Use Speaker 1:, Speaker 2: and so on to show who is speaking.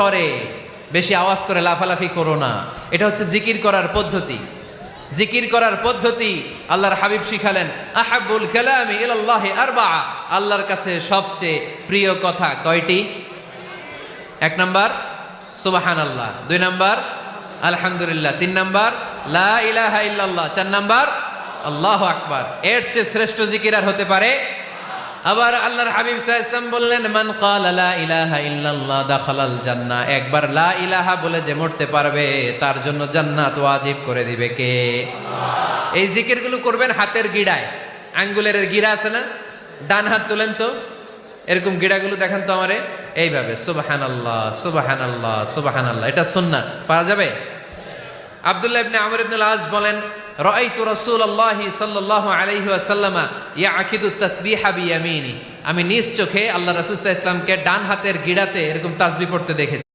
Speaker 1: স্বরে বেশি আওয়াজ করে লাফালাফি করো না। এটা হচ্ছে জিকির করার পদ্ধতি। জিকির করার পদ্ধতি আল্লাহর হাবিব শিখালেন, আহাব্বুল কালামি ইলাল্লাহি আরবাআ, আল্লাহর কাছে সবচেয়ে প্রিয় কথা কয়টি? 1 নাম্বার সুবহানাল্লাহ, 2 নাম্বার আলহামদুলিল্লাহ, 3 নাম্বার লা ইলাহা ইল্লাল্লাহ, 4 নাম্বার আল্লাহু আকবার। এর চেয়ে শ্রেষ্ঠ জিকির আর হতে পারে? আবার আল্লাহর হাবিব সাল্লাল্লাহু আলাইহি ওয়াসাল্লাম বললেন, মান ক্বালা লা ইলাহা ইল্লাল্লাহ দাখালাল জান্নাহ, একবার লা ইলাহা বলে যে মরতে পারবে তার জন্য জান্নাত ওয়াজিব করে দিবে কে? আল্লাহ। এই জিকিরগুলো করবেন হাতের গিড়ায়, আঙ্গুলের গিড়া আছে না, ডান হাত তোলেন তো, এরকম গিড়াগুলো দেখেন তো আমারে, এইভাবে সুবহানাল্লাহ সুবহানাল্লাহ সুবহানাল্লাহ, এটা সুন্নাত, পারা যাবে? আব্দুল্লাহ ইবনে আমর ইবনে আল-আস বলেন, রাআইতু রাসূলুল্লাহ সাল্লাল্লাহু আলাইহি ওয়াসাল্লাম ইয়াকিদু তাসবিহা বিয়ামিনি, আমি নিজ চোখে আল্লাহ রাসূল সাল্লাল্লাহু আলাইহি ওয়াসাল্লামকে ডান হাতের গিড়াতে এরকম তাসবিহ পড়তে দেখেছি।